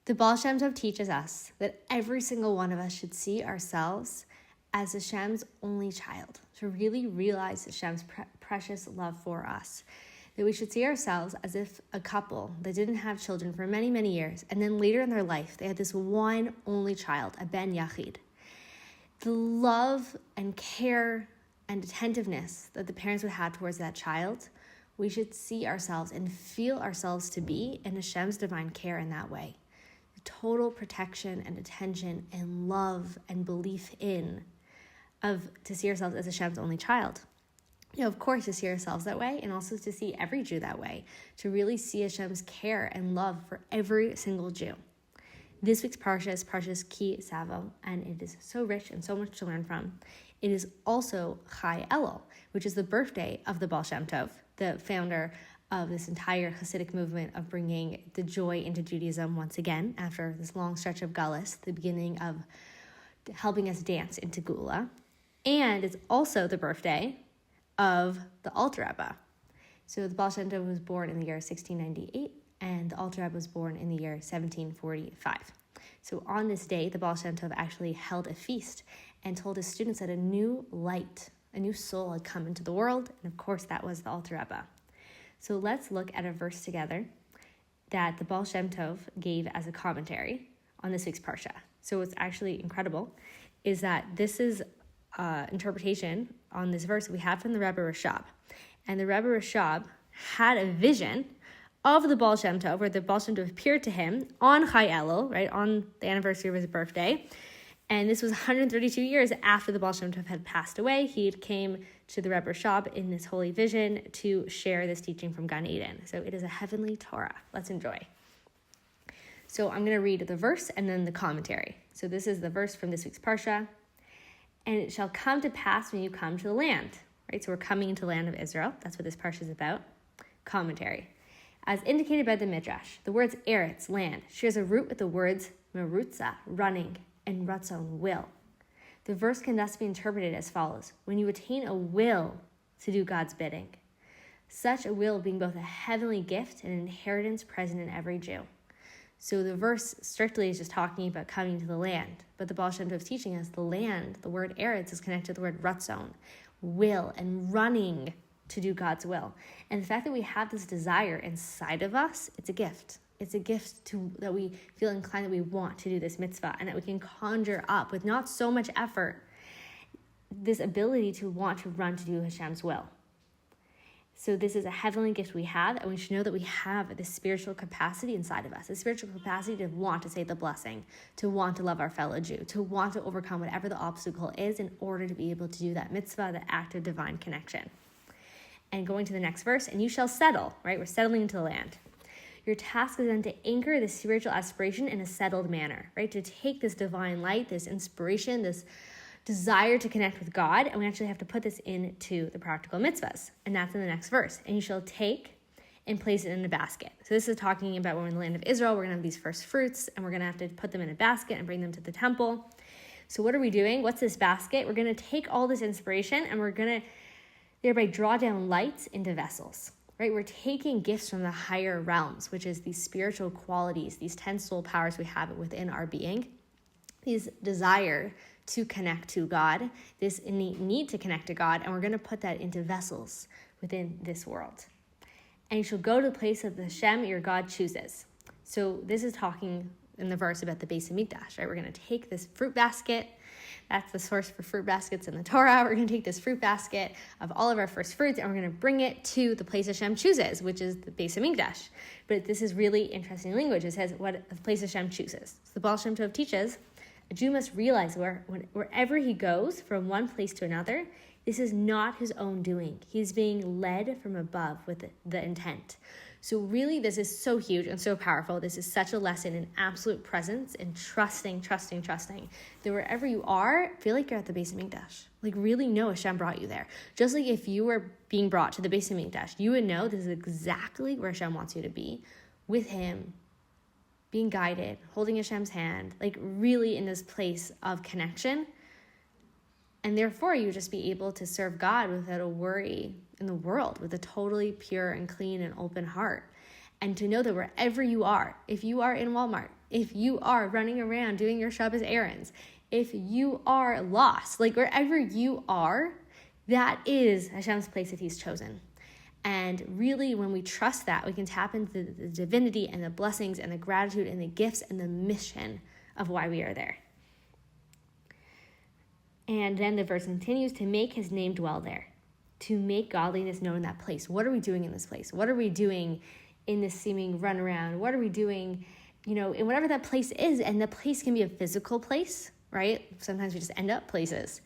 The Baal Shem Tov teaches us that every single one of us should see ourselves as Hashem's only child, to really realize Hashem's precious love for us. That we should see ourselves as if a couple that didn't have children for many, many years, and then later in their life, they had this one only child, a ben yachid. The love and care and attentiveness that the parents would have towards that child, we should see ourselves and feel ourselves to be in Hashem's divine care in that way. The total protection and attention and love and belief to see ourselves as Hashem's only child. Of course, to see ourselves that way, and also to see every Jew that way, to really see Hashem's care and love for every single Jew. This week's Parshas is Parshas Ki Savo, and it is so rich and so much to learn from. It is also Chai Elul, which is the birthday of the Baal Shem Tov, the founder of this entire Hasidic movement of bringing the joy into Judaism once again, after this long stretch of Galus, the beginning of helping us dance into Geula. And it's also the birthday of the Alter Rebbe. So the Baal Shem Tov was born in the year 1698, and the Alter Rebbe was born in the year 1745. So on this day, the Baal Shem Tov actually held a feast and told his students that a new light, a new soul had come into the world, and of course that was the Alter Rebbe. So let's look at a verse together that the Baal Shem Tov gave as a commentary on this week's Parsha. So what's actually incredible is that this is interpretation on this verse we have from the Rebbe Rashab. And the Rebbe Rashab had a vision of the Baal Shem Tov, where the Baal Shem Tov appeared to him on Chai Elul, right, on the anniversary of his birthday. And this was 132 years after the Baal Shem Tov had passed away. He came to the Rebbe Rashab in this holy vision to share this teaching from Gan Eden. So it is a heavenly Torah. Let's enjoy. So I'm going to read the verse and then the commentary. So this is the verse from this week's Parsha. And it shall come to pass when you come to the land. Right, so we're coming into the land of Israel. That's what this Parsha is about. Commentary. As indicated by the Midrash, the words eretz, land, shares a root with the words merutza, running, and ratzon, will. The verse can thus be interpreted as follows: when you attain a will to do God's bidding, such a will being both a heavenly gift and an inheritance present in every Jew. So the verse strictly is just talking about coming to the land, but the Baal Shem Tov is teaching us the land, the word eretz, is connected to the word ratzon, will, and running to do God's will. And the fact that we have this desire inside of us, it's a gift. It's a gift that we feel inclined that we want to do this mitzvah, and that we can conjure up with not so much effort this ability to want to run to do Hashem's will. So this is a heavenly gift we have, and we should know that we have this spiritual capacity inside of us, a spiritual capacity to want to say the blessing, to want to love our fellow Jew, to want to overcome whatever the obstacle is in order to be able to do that mitzvah, the act of divine connection. And going to the next verse, and you shall settle, right? We're settling into the land. Your task is then to anchor this spiritual aspiration in a settled manner, right? To take this divine light, this inspiration, this desire to connect with God, and we actually have to put this into the practical mitzvahs. And that's in the next verse. And you shall take and place it in a basket. So this is talking about when we're in the land of Israel, we're going to have these first fruits, and we're going to have to put them in a basket and bring them to the temple. So what are we doing? What's this basket? We're going to take all this inspiration, and we're going to thereby draw down lights into vessels. Right, we're taking gifts from the higher realms, which is these spiritual qualities, these 10 soul powers we have within our being, these desire to connect to God, this innate need to connect to God, and we're going to put that into vessels within this world. And you shall go to the place that the Hashem, your God, chooses. So this is talking in the verse about the Beis Hamikdash, right? We're going to take this fruit basket. That's the source for fruit baskets in the Torah. We're going to take this fruit basket of all of our first fruits, and we're going to bring it to the place Hashem chooses, which is the Beis Hamikdash. But this is really interesting language. It says what the place Hashem chooses. So the Baal Shem Tov teaches a Jew must realize wherever he goes from one place to another, this is not his own doing. He's being led from above with the intent. So really, this is so huge and so powerful. This is such a lesson in absolute presence and trusting, that wherever you are, feel like you're at the Beis Hamikdash. Like really know Hashem brought you there. Just like if you were being brought to the Beis Hamikdash, you would know this is exactly where Hashem wants you to be, with him, being guided, holding Hashem's hand, like really in this place of connection. And therefore, you would just be able to serve God without a worry in the world, with a totally pure and clean and open heart. And to know that wherever you are, if you are in Walmart, if you are running around doing your Shabbos errands, if you are lost, like wherever you are, that is Hashem's place that he's chosen. And really, when we trust that, we can tap into the divinity and the blessings and the gratitude and the gifts and the mission of why we are there. And then the verse continues, to make his name dwell there, to make godliness known in that place. What are we doing in this place? What are we doing in this seeming runaround? What are we doing, in whatever that place is? And the place can be a physical place, right? Sometimes we just end up places.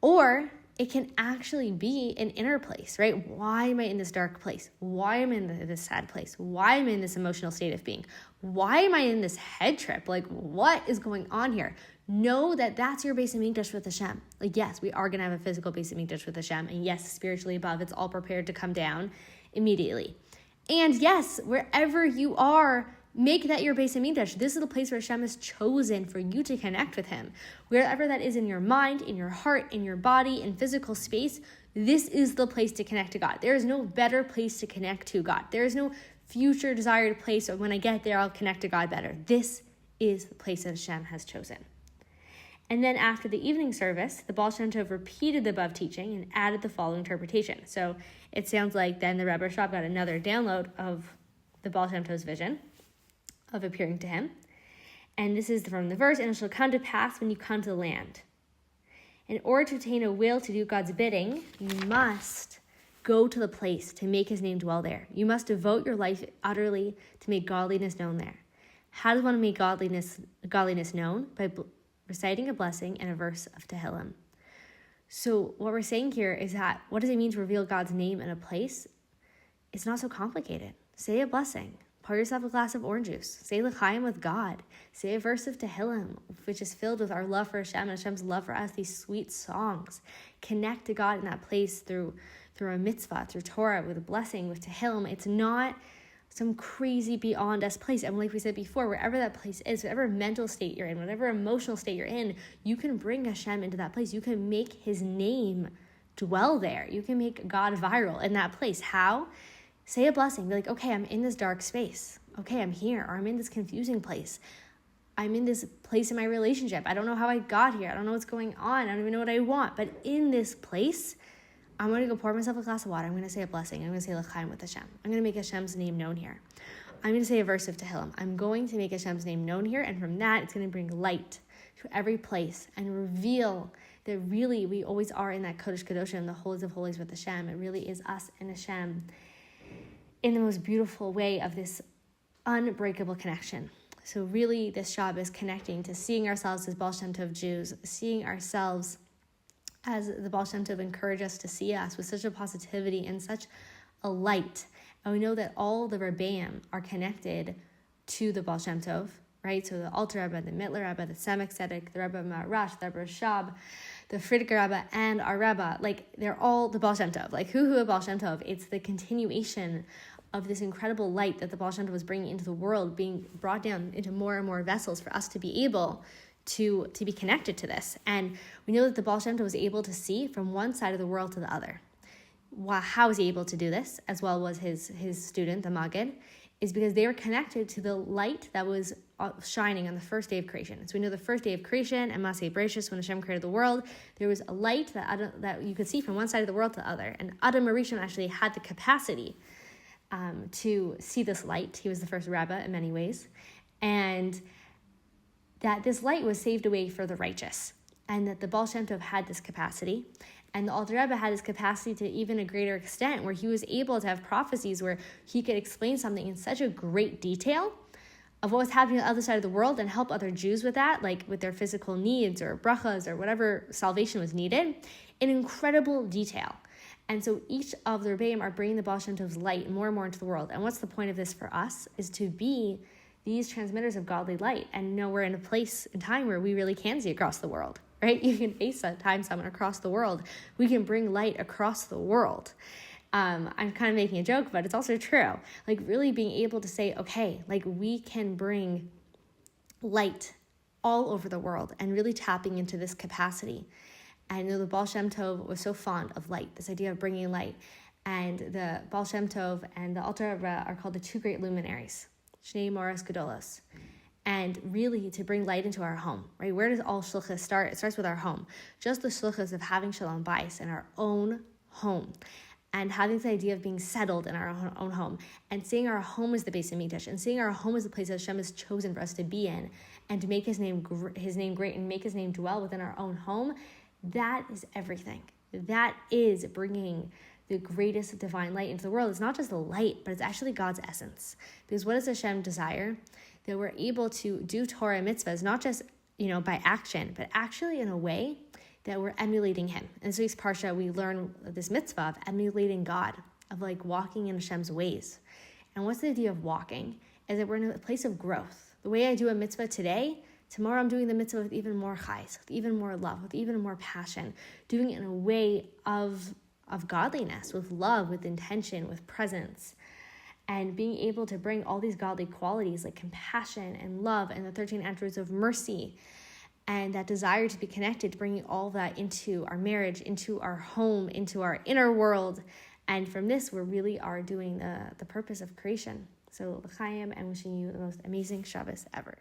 Or it can actually be an inner place, right? Why am I in this dark place? Why am I in this sad place? Why am I in this emotional state of being? Why am I in this head trip? Like, what is going on here? Know that that's your Beis Hamikdash with Hashem. Like, yes, we are going to have a physical Beis Hamikdash with Hashem. And yes, spiritually above, it's all prepared to come down immediately. And yes, wherever you are, make that your Beis Hamikdash. This is the place where Hashem has chosen for you to connect with him. Wherever that is in your mind, in your heart, in your body, in physical space, this is the place to connect to God. There is no better place to connect to God. There is no future desired place, or when I get there, I'll connect to God better. This is the place that Hashem has chosen. And then after the evening service, the Baal Shem Tov repeated the above teaching and added the following interpretation. So it sounds like then the Rebbe Rashab got another download of the Baal Shem Tov's vision of appearing to him. And this is from the verse, and it shall come to pass when you come to the land. In order to attain a will to do God's bidding, you must go to the place to make his name dwell there. You must devote your life utterly to make godliness known there. How does one make godliness known? By reciting a blessing and a verse of Tehillim. So what we're saying here is that, what does it mean to reveal God's name in a place? It's not so complicated. Say a blessing. Pour yourself a glass of orange juice. Say l'chaim with God. Say a verse of Tehillim, which is filled with our love for Hashem and Hashem's love for us, these sweet songs. Connect to God in that place through a mitzvah, through Torah, with a blessing, with Tehillim. It's not some crazy beyond us place. And like we said before, wherever that place is, whatever mental state you're in, whatever emotional state you're in, you can bring Hashem into that place. You can make his name dwell there. You can make God viral in that place. How? Say a blessing. Be like, okay, I'm in this dark space. Okay, I'm here. Or I'm in this confusing place. I'm in this place in my relationship. I don't know how I got here. I don't know what's going on. I don't even know what I want. But in this place, I'm going to go pour myself a glass of water. I'm going to say a blessing. I'm going to say l'chaim with Hashem. I'm going to make Hashem's name known here. I'm going to say a verse of Tehillim. I'm going to make Hashem's name known here. And from that, it's going to bring light to every place and reveal that really we always are in that Kodesh Kadoshim, the holies of holies with Hashem. It really is us and Hashem in the most beautiful way of this unbreakable connection. So really, this job is connecting to seeing ourselves as Baal Shem Tov Jews, seeing ourselves as the Baal Shem Tov encouraged us to see us with such a positivity and such a light. And we know that all the Rebbeim are connected to the Baal Shem Tov, right? So the Alter Rebbe, the Mittler Rebbe, the Samek Tzedek, the Rebbe Marash, the Rebbe Rashab, the Frierdiker Rebbe, and our Rebbe, like they're all the Baal Shem Tov. Like who Baal Shem Tov? It's the continuation of this incredible light that the Baal Shem Tov was bringing into the world, being brought down into more and more vessels for us to be able to be connected to this. And we know that the Baal Shem Tov was able to see from one side of the world to the other. How was he able to do this, as well as his student, the Maggid, is because they were connected to the light that was shining on the first day of creation. So we know the first day of creation, and Maseh Bereshis, when Hashem created the world, there was a light that you could see from one side of the world to the other. And Adam Arishon actually had the capacity to see this light. He was the first Rebbe in many ways. And that this light was saved away for the righteous, and that the Baal Shem Tov had this capacity, and the Alter Rebbe had this capacity to even a greater extent, where he was able to have prophecies where he could explain something in such a great detail of what was happening on the other side of the world and help other Jews with that, like with their physical needs or brachas or whatever salvation was needed, in incredible detail. And so each of the Rebbeim are bringing the Baal Shem Tov's light more and more into the world. And what's the point of this for us is to be these transmitters of godly light. And we're in a place in time where we really can see across the world, right? You can face a time summon across the world. We can bring light across the world. I'm kind of making a joke, but it's also true. Like really being able to say, okay, like we can bring light all over the world and really tapping into this capacity. And the Baal Shem Tov was so fond of light, this idea of bringing light. And the Baal Shem Tov and the Alter Rebbe are called the two great luminaries, Shnei Moras Gedolos. and really to bring light into our home, right? Where does all shluchas start? It starts with our home. Just the shluchas of having shalom bayis in our own home, and having this idea of being settled in our own home, and seeing our home as the Beis Hamikdash, and seeing our home as the place that Hashem has chosen for us to be in, and to make His name great, and make His name dwell within our own home. That is everything. That is bringing the greatest divine light into the world. It's not just the light, but it's actually God's essence. Because what does Hashem desire? That we're able to do Torah and mitzvahs, not just, by action, but actually in a way that we're emulating Him. In this week's Parsha, we learn this mitzvah of emulating God, of walking in Hashem's ways. And what's the idea of walking? Is that we're in a place of growth. The way I do a mitzvah today, tomorrow I'm doing the mitzvah with even more chayes, with even more love, with even more passion, doing it in a way of godliness, with love, with intention, with presence, and being able to bring all these godly qualities like compassion and love and the 13 attributes of mercy and that desire to be connected, bringing all that into our marriage, into our home, into our inner world. And from this, we really are doing the purpose of creation. So, l'chaim, and wishing you the most amazing Shabbos ever.